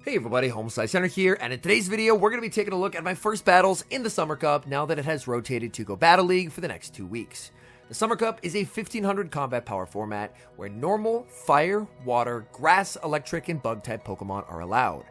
Hey everybody, HomeSliceHenry here, and in today's video, we're going to be taking a look at my first battles in the Summer Cup now that it has rotated to Go Battle League for the next 2 weeks. The Summer Cup is a 1500 combat power format where normal, fire, water, grass, electric, and bug type Pokemon are allowed.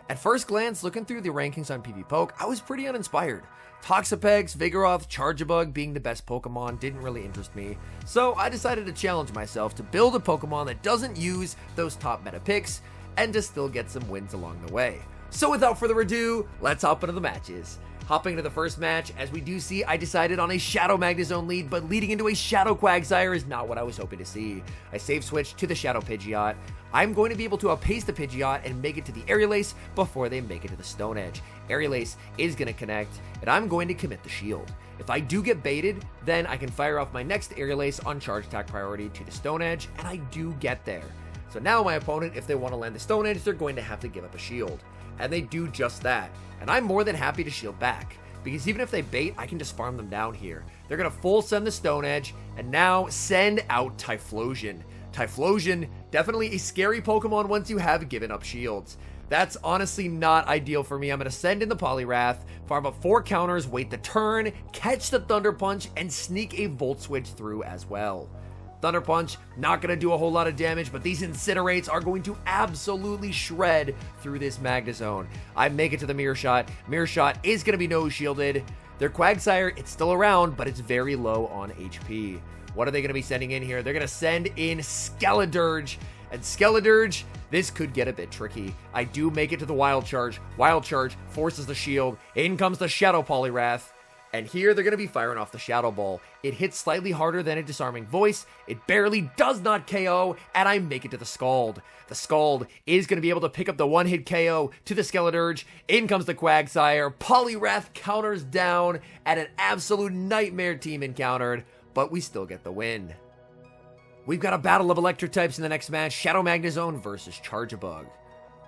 At first glance, looking through the rankings on PvPoke, I was pretty uninspired. Toxapex, Vigoroth, Charjabug being the best Pokemon didn't really interest me, so I decided to challenge myself to build a Pokemon that doesn't use those top meta picks, and to still get some wins along the way. So without further ado, let's hop into the matches. Hopping into the first match, as we do see, I decided on a Shadow Magnezone lead, but leading into a Shadow Quagsire is not what I was hoping to see. I save switch to the Shadow Pidgeot. I'm going to be able to outpace the Pidgeot and make it to the Aerial Ace before they make it to the Stone Edge. Aerial Ace is going to connect, and I'm going to commit the shield. If I do get baited, then I can fire off my next Aerial Ace on charge attack priority to the Stone Edge, and I do get there. So now my opponent, if they want to land the Stone Edge, they're going to have to give up a shield. And they do just that. And I'm more than happy to shield back, because even if they bait, I can just farm them down here. They're going to full send the Stone Edge, and now send out Typhlosion. Typhlosion, definitely a scary Pokemon once you have given up shields. That's honestly not ideal for me. I'm going to send in the Poliwrath, farm up 4 counters, wait the turn, catch the Thunder Punch, and sneak a Volt Switch through as well. Thunder Punch, not going to do a whole lot of damage, but these Incinerates are going to absolutely shred through this Magnezone. I make it to the Mirror Shot. Mirror Shot is going to be no shielded. Their Quagsire, it's still around, but it's very low on HP. What are they going to be sending in here? They're going to send in Skeledirge. And Skeledirge, this could get a bit tricky. I do make it to the Wild Charge. Wild Charge forces the shield. In comes the Shadow Poliwrath. And here they're going to be firing off the Shadow Ball. It hits slightly harder than a Disarming Voice. It barely does not KO, and I make it to the Scald. The Scald is going to be able to pick up the one-hit KO to the Skeledirge. In comes the Quagsire. Poliwrath counters down at an absolute nightmare team encountered, but we still get the win. We've got a battle of electric types in the next match, Shadow Magnezone versus Charjabug.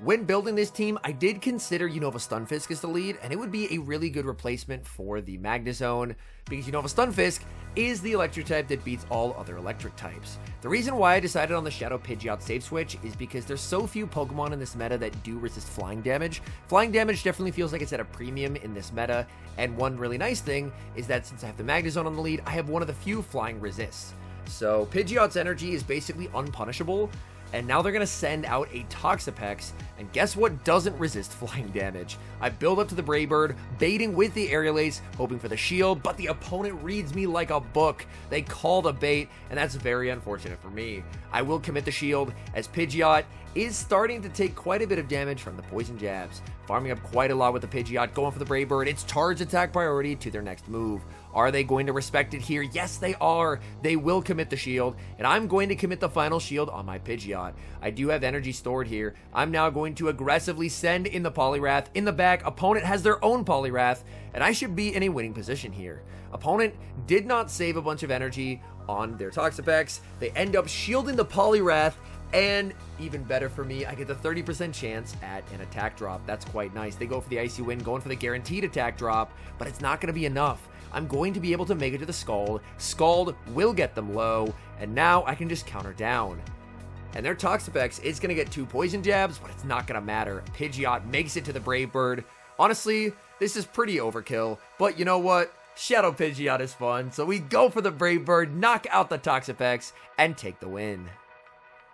When building this team, I did consider Unova Stunfisk as the lead, and it would be a really good replacement for the Magnezone, because Unova Stunfisk is the electric type that beats all other electric types. The reason why I decided on the Shadow Pidgeot save switch is because there's so few Pokemon in this meta that do resist flying damage. Flying damage definitely feels like it's at a premium in this meta, and one really nice thing is that since I have the Magnezone on the lead, I have one of the few flying resists. So Pidgeot's energy is basically unpunishable, and now they're going to send out a Toxapex, and guess what doesn't resist flying damage? I build up to the Brave Bird, baiting with the Aerial Ace, hoping for the shield, but the opponent reads me like a book. They call the bait, and that's very unfortunate for me. I will commit the shield, as Pidgeot is starting to take quite a bit of damage from the Poison Jabs. Farming up quite a lot with the Pidgeot, going for the Brave Bird. It's charge attack priority to their next move. Are they going to respect it here? Yes, they are. They will commit the shield, and I'm going to commit the final shield on my Pidgeot. I do have energy stored here. I'm now going to aggressively send in the Poliwrath. In the back, opponent has their own Poliwrath, and I should be in a winning position here. Opponent did not save a bunch of energy on their Toxapex. They end up shielding the Poliwrath, and even better for me, I get the 30% chance at an attack drop. That's quite nice. They go for the Icy Wind, going for the guaranteed attack drop, but it's not going to be enough. I'm going to be able to make it to the Scald. Scald will get them low, and now I can just counter down. And their Toxapex is going to get 2 Poison Jabs, but it's not going to matter. Pidgeot makes it to the Brave Bird. Honestly, this is pretty overkill, but you know what? Shadow Pidgeot is fun, so we go for the Brave Bird, knock out the Toxapex, and take the win.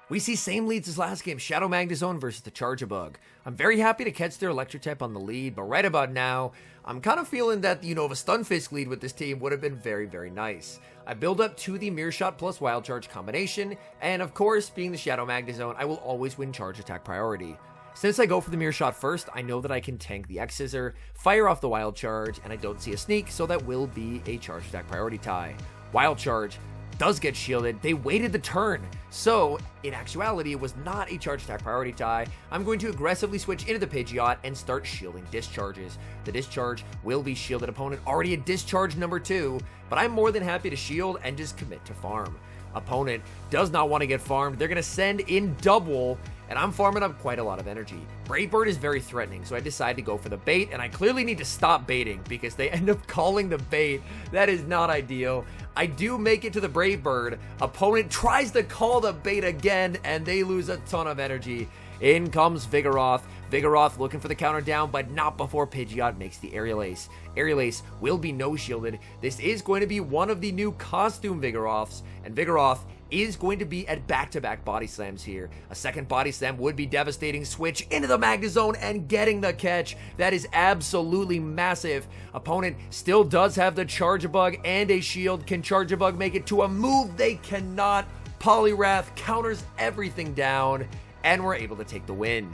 We see same leads as last game, Shadow Magnezone versus the Charjabug. I'm very happy to catch their electric type on the lead, but right about now, I'm kind of feeling that the Unova Stunfisk lead with this team would have been very, very nice. I build up to the Mirror Shot plus Wild Charge combination, and of course, being the Shadow Magnezone, I will always win charge attack priority. Since I go for the Mirror Shot first, I know that I can tank the X-Scissor, fire off the Wild Charge, and I don't see a sneak, so that will be a charge attack priority tie. Wild Charge does get shielded. They waited the turn, so in actuality, it was not a charge attack priority tie. I'm going to aggressively switch into the Pidgeot and start shielding discharges. The discharge will be shielded. Opponent already at discharge number 2, but I'm more than happy to shield and just commit to farm. Opponent does not want to get farmed. They're going to send in double, and I'm farming up quite a lot of energy. Brave Bird is very threatening, so I decide to go for the bait, and I clearly need to stop baiting because they end up calling the bait. That is not ideal. I do make it to the Brave Bird. Opponent tries to call the bait again, and they lose a ton of energy. In comes Vigoroth. Vigoroth looking for the counter down, but not before Pidgeot makes the Aerial Ace. Aerial Ace will be no-shielded. This is going to be one of the new costume Vigoroths, and Vigoroth is going to be at back-to-back body slams here. A second body slam would be devastating. Switch into the Magnezone and getting the catch. That is absolutely massive. Opponent still does have the Charge-a-Bug and a shield. Can Charge-a-Bug make it to a move? They cannot. Poliwrath counters everything down, and we're able to take the win.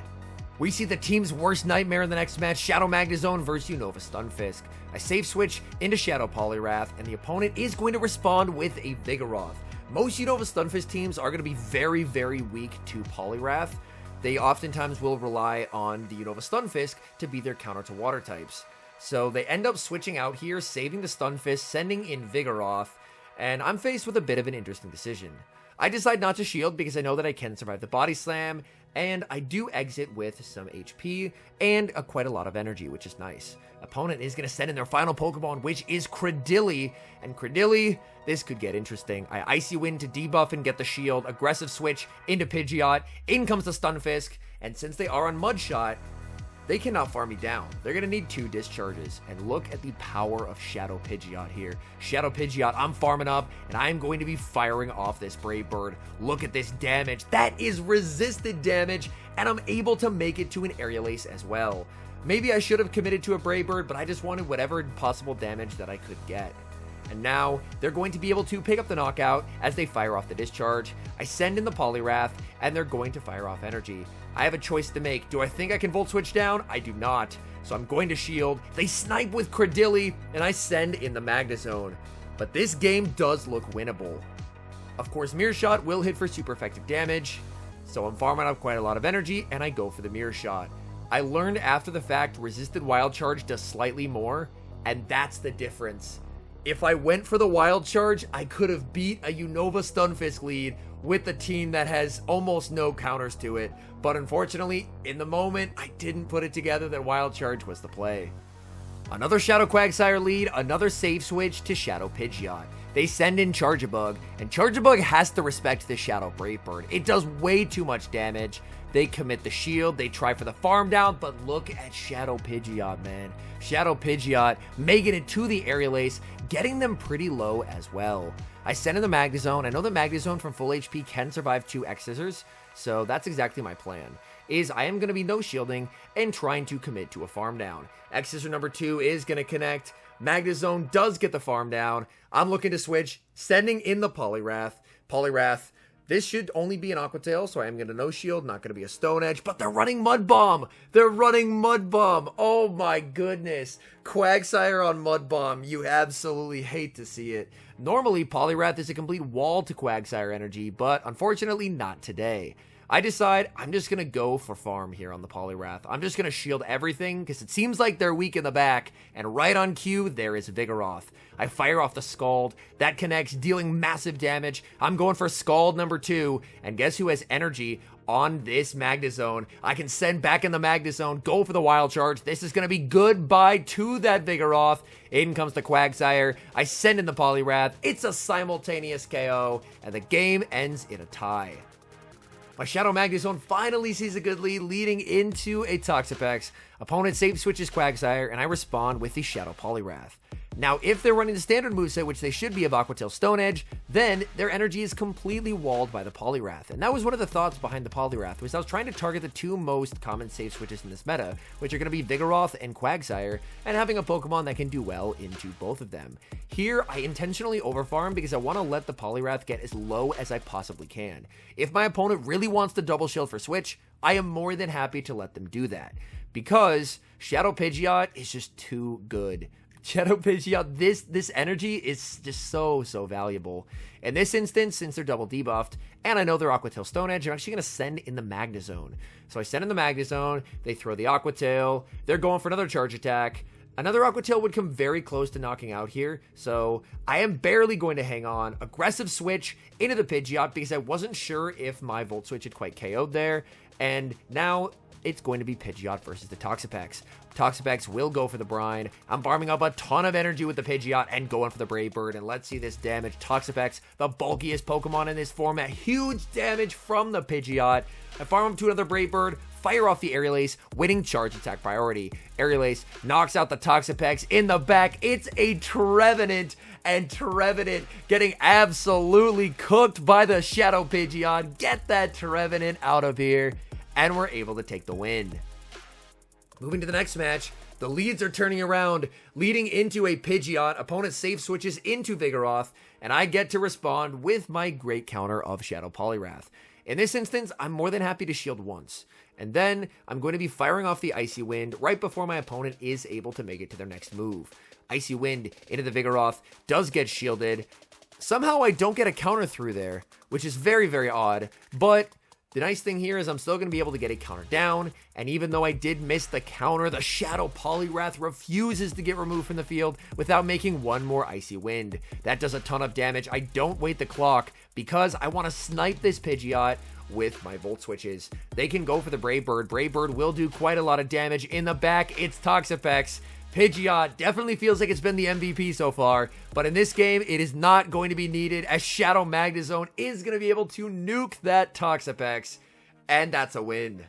We see the team's worst nightmare in the next match, Shadow Magnezone versus Unova Stunfisk. I save switch into Shadow Poliwrath, and the opponent is going to respond with a Vigoroth. Most Unova Stunfisk teams are going to be very, very weak to Poliwrath. They oftentimes will rely on the Unova Stunfisk to be their counter to water types. So they end up switching out here, saving the Stunfisk, sending in Vigoroth, and I'm faced with a bit of an interesting decision. I decide not to shield because I know that I can survive the body slam, and I do exit with some HP and quite a lot of energy, which is nice. Opponent is going to send in their final Pokemon, which is Credilli, and Credilli, this could get interesting. I Icy Wind to debuff and get the shield, aggressive switch into Pidgeot, in comes the Stunfisk, and since they are on Mud Shot, they cannot farm me down. They're going to need 2 discharges. And look at the power of Shadow Pidgeot here. Shadow Pidgeot, I'm farming up, and I'm going to be firing off this Brave Bird. Look at this damage. That is resisted damage, and I'm able to make it to an Aerial Ace as well. Maybe I should have committed to a Brave Bird, but I just wanted whatever possible damage that I could get. And now, they're going to be able to pick up the knockout as they fire off the discharge. I send in the Poliwrath, and they're going to fire off energy. I have a choice to make. Do I think I can Volt Switch down? I do not. So I'm going to shield. They snipe with Credilli, and I send in the Magnezone. But this game does look winnable. Of course, Mirror Shot will hit for super effective damage. So I'm farming up quite a lot of energy, and I go for the Mirror Shot. I learned after the fact Resisted Wild Charge does slightly more, and that's the difference. If I went for the Wild Charge, I could have beat a Unova Stunfisk lead with the team that has almost no counters to it. But unfortunately, in the moment, I didn't put it together that Wild Charge was the play. Another Shadow Quagsire lead, another save switch to Shadow Pidgeot. They send in Charge-a-Bug, and Charge-a-Bug has to respect this Shadow Brave Bird. It does way too much damage. They commit the shield, they try for the farm down, but look at Shadow Pidgeot, man. Shadow Pidgeot making it to the Aerial Ace, getting them pretty low as well. I send in the Magnezone. I know the Magnezone from full HP can survive 2 X-Scissors, so that's exactly my plan. I am going to be no-shielding and trying to commit to a farm down. X-Scissor number 2 is going to connect. Magnezone does get the farm down. I'm looking to switch, sending in the Poliwrath. Poliwrath, this should only be an Aqua Tail, so I am going to no-shield, not going to be a Stone Edge, but they're running Mud Bomb! They're running Mud Bomb! Oh my goodness! Quagsire on Mud Bomb, you absolutely hate to see it. Normally, Poliwrath is a complete wall to Quagsire energy, but unfortunately not today. I decide I'm just going to go for farm here on the Poliwrath. I'm just going to shield everything because it seems like they're weak in the back. And right on cue, there is Vigoroth. I fire off the Scald. That connects, dealing massive damage. I'm going for Scald number 2. And guess who has energy on this Magnezone? I can send back in the Magnezone, go for the Wild Charge. This is going to be goodbye to that Vigoroth. In comes the Quagsire. I send in the Poliwrath. It's a simultaneous KO. And the game ends in a tie. My Shadow Magnezone finally sees a good lead, leading into a Toxapex. Opponent save switches Quagsire, and I respond with the Shadow Poliwrath. Now, if they're running the standard moveset, which they should be of Aqua Tail Stone Edge, then their energy is completely walled by the Poliwrath. And that was one of the thoughts behind the Poliwrath, was I was trying to target the 2 most common save switches in this meta, which are going to be Vigoroth and Quagsire, and having a Pokemon that can do well into both of them. Here, I intentionally overfarm because I want to let the Poliwrath get as low as I possibly can. If my opponent really wants to double shield for switch, I am more than happy to let them do that, because Shadow Pidgeot is just too good. Shadow Pidgeot, this energy is just so valuable. In this instance, since they're double debuffed, and I know they're Aqua Tail Stone Edge, I'm actually going to send in the Magnezone. So I send in the Magnezone, they throw the Aqua Tail, they're going for another charge attack. Another Aqua Tail would come very close to knocking out here, so I am barely going to hang on. Aggressive switch into the Pidgeot because I wasn't sure if my Volt Switch had quite KO'd there, and now it's going to be Pidgeot versus the Toxapex. Toxapex will go for the Brine. I'm farming up a ton of energy with the Pidgeot and going for the Brave Bird. And let's see this damage. Toxapex, the bulkiest Pokemon in this format. Huge damage from the Pidgeot. I farm up to another Brave Bird, fire off the Aerial Ace, winning charge attack priority. Aerial Ace knocks out the Toxapex in the back. It's a Trevenant, and Trevenant getting absolutely cooked by the Shadow Pidgeot. Get that Trevenant out of here, and we're able to take the win. Moving to the next match, the leads are turning around, leading into a Pidgeot. Opponent safe switches into Vigoroth, and I get to respond with my great counter of Shadow Poliwrath. In this instance, I'm more than happy to shield once, and then I'm going to be firing off the Icy Wind right before my opponent is able to make it to their next move. Icy Wind into the Vigoroth does get shielded. Somehow I don't get a counter through there, which is very, very odd, but the nice thing here is I'm still going to be able to get a counter down, and even though I did miss the counter, the Shadow Poliwrath refuses to get removed from the field without making one more Icy Wind. That does a ton of damage. I don't wait the clock because I want to snipe this Pidgeot with my Volt Switches. They can go for the Brave Bird. Brave Bird will do quite a lot of damage. In the back, it's Toxapex. Pidgeot definitely feels like it's been the MVP so far, but in this game, it is not going to be needed as Shadow Magnezone is going to be able to nuke that Toxapex, and that's a win.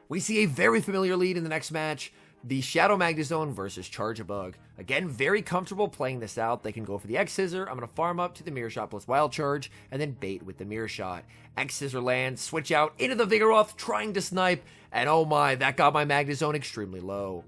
We see a very familiar lead in the next match, the Shadow Magnezone versus Charjabug. Again, very comfortable playing this out. They can go for the X-Scissor. I'm going to farm up to the Mirror Shot plus Wild Charge, and then bait with the Mirror Shot. X-Scissor lands, switch out into the Vigoroth, trying to snipe, and oh my, that got my Magnezone extremely low.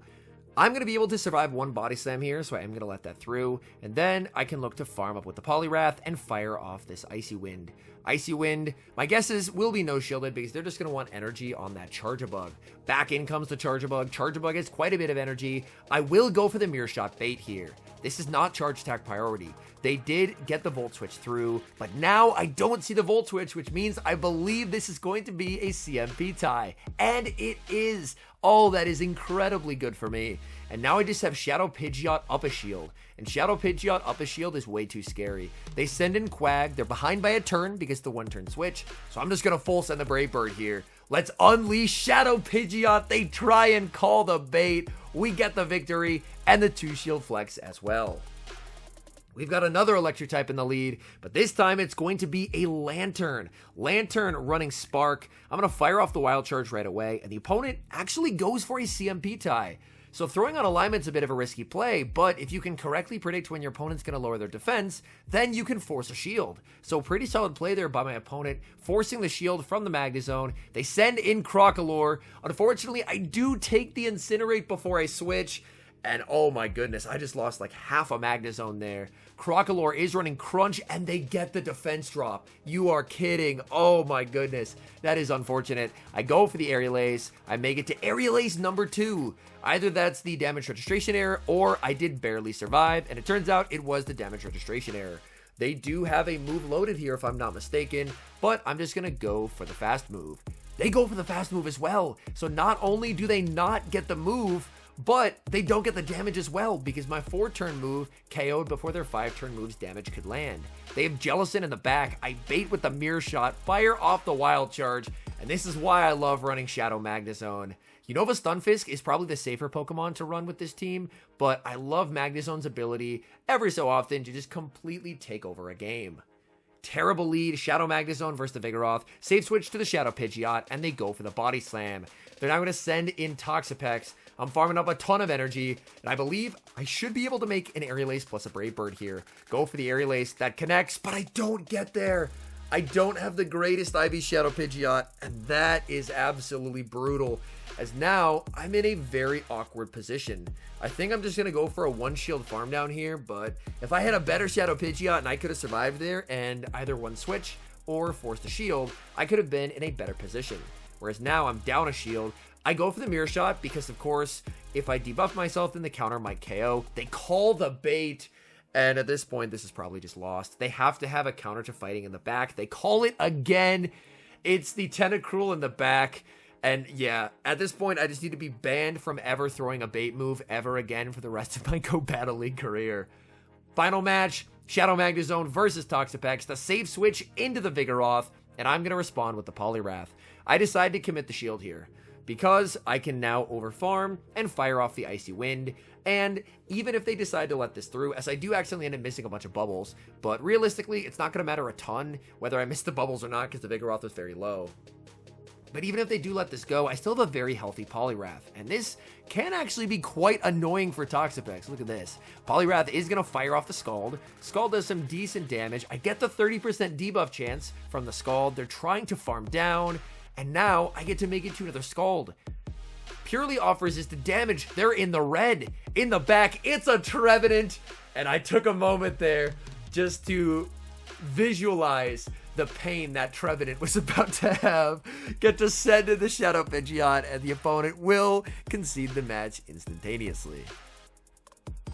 I'm going to be able to survive one Body Slam here, so I am going to let that through, and then I can look to farm up with the Poliwrath and fire off this Icy Wind. Icy Wind, my guesses will be no shielded because they're just going to want energy on that Charjabug. Back in comes the Charjabug. Charjabug has quite a bit of energy. I will go for the Mirror Shot bait here. This is not charge attack priority. They did get the Volt Switch through, but now I don't see the Volt Switch, which means I believe this is going to be a CMP tie. And it is. Oh, that is incredibly good for me. And now I just have Shadow Pidgeot up a shield. And Shadow Pidgeot up a shield is way too scary. They send in Quag. They're behind by a turn because the one-turn switch. So I'm just going to full send the Brave Bird here. Let's unleash Shadow Pidgeot. They try and call the bait. We get the victory and the 2-shield flex as well. We've got another electric type in the lead, but this time it's going to be a Lantern. Lantern running Spark. I'm going to fire off the Wild Charge right away, and the opponent actually goes for a CMP tie. So throwing on alignment's a bit of a risky play, but if you can correctly predict when your opponent's going to lower their defense, then you can force a shield. So pretty solid play there by my opponent, forcing the shield from the Magnezone. They send in Crocalor. Unfortunately, I do take the Incinerate before I switch, and oh my goodness, I just lost like half a Magnezone there. Crocalor is running Crunch, and they get the defense drop. You are kidding. Oh my goodness. That is unfortunate. I go for the Aerial Ace. I make it to Aerial Ace number 2. Either that's the damage registration error, or I did barely survive, and it turns out it was the damage registration error. They do have a move loaded here if I'm not mistaken, but I'm just going to go for the fast move. They go for the fast move as well. So not only do they not get the move, but they don't get the damage as well because my 4-turn move KO'd before their 5-turn move's damage could land. They have Jellicent in the back. I bait with the Mirror Shot, fire off the Wild Charge, and this is why I love running Shadow Magnezone. Unova Stunfisk is probably the safer Pokemon to run with this team, but I love Magnezone's ability every so often to just completely take over a game. Terrible lead, Shadow Magnezone versus the Vigoroth. Safe switch to the Shadow Pidgeot, and they go for the Body Slam. They're now going to send in Toxapex. I'm farming up a ton of energy, and I believe I should be able to make an Aerial Ace plus a Brave Bird here. Go for the Aerial Ace. That connects, but I don't get there. I don't have the greatest IV Shadow Pidgeot, and that is absolutely brutal, as now I'm in a very awkward position. I think I'm just going to go for a 1-shield farm down here, but if I had a better Shadow Pidgeot and I could have survived there and either 1-switch or forced a shield, I could have been in a better position. Whereas now I'm down a shield. I go for the Mirror Shot because, of course, if I debuff myself, then the counter might KO. They call the bait. And at this point, this is probably just lost. They have to have a counter to fighting in the back. They call it again. It's the Tentacruel in the back. And yeah, at this point, I just need to be banned from ever throwing a bait move ever again for the rest of my Go Battle League career. Final match, Shadow Magnezone versus Toxapex. The safe switch into the Vigoroth, and I'm going to respond with the Poliwrath. I decide to commit the shield here. because I can now overfarm and fire off the Icy Wind. And even if they decide to let this through, as I do accidentally end up missing a bunch of bubbles, but realistically, it's not going to matter a ton whether I miss the bubbles or not because the Vigoroth was very low. But even if they do let this go, I still have a very healthy Poliwrath, and this can actually be quite annoying for Toxapex. Look at this. Poliwrath is going to fire off the Scald. Scald does some decent damage. I get the 30% debuff chance from the Scald. They're trying to farm down, and now I get to make it to another Scald. Purely off resisted damage. They're in the red. In the back, it's a Trevenant, and I took a moment there just to visualize the pain that Trevenant was about to have. Get to send in the Shadow Pidgeot, and the opponent will concede the match instantaneously.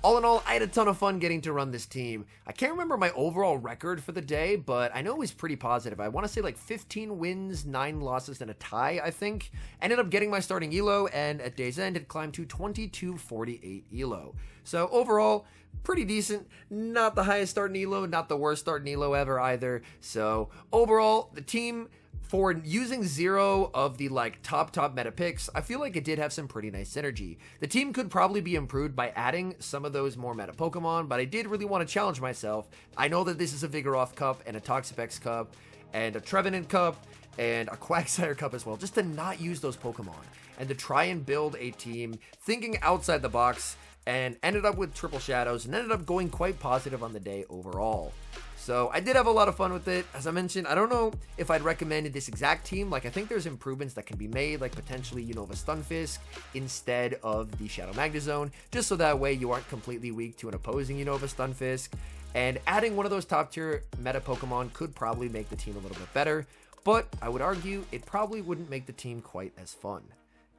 All in all, I had a ton of fun getting to run this team. I can't remember my overall record for the day, but I know it was pretty positive. I want to say like 15 wins, 9 losses, and a tie, I think. Ended up getting my starting elo, and at day's end, it climbed to 2248 elo. So overall, pretty decent. Not the highest starting elo, not the worst starting elo ever either. So overall, the team, for using 0 of the top meta picks, I feel like it did have some pretty nice synergy. The team could probably be improved by adding some of those more meta Pokemon, but I did really want to challenge myself. I know that this is a Vigoroth Cup and a Toxapex Cup and a Trevenant Cup and a Quagsire Cup as well, just to not use those Pokemon and to try and build a team thinking outside the box, and ended up with triple shadows and ended up going quite positive on the day overall. So I did have a lot of fun with it. As I mentioned, I don't know if I'd recommended this exact team. I think there's improvements that can be made, like potentially Unova Stunfisk instead of the Shadow Magnezone, just so that way you aren't completely weak to an opposing Unova Stunfisk. And adding one of those top tier meta Pokemon could probably make the team a little bit better, but I would argue it probably wouldn't make the team quite as fun.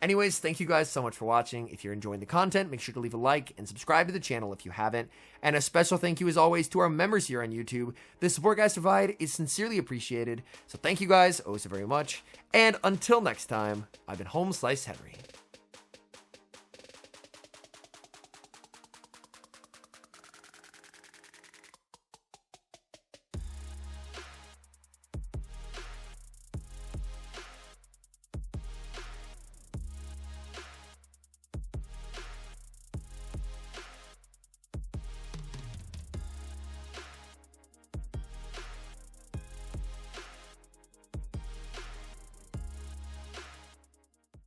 Anyways, thank you guys so much for watching. If you're enjoying the content, make sure to leave a like and subscribe to the channel if you haven't. And a special thank you as always to our members here on YouTube. The support guys provide is sincerely appreciated. So thank you guys oh so very much. And until next time, I've been HomeSliceHenry.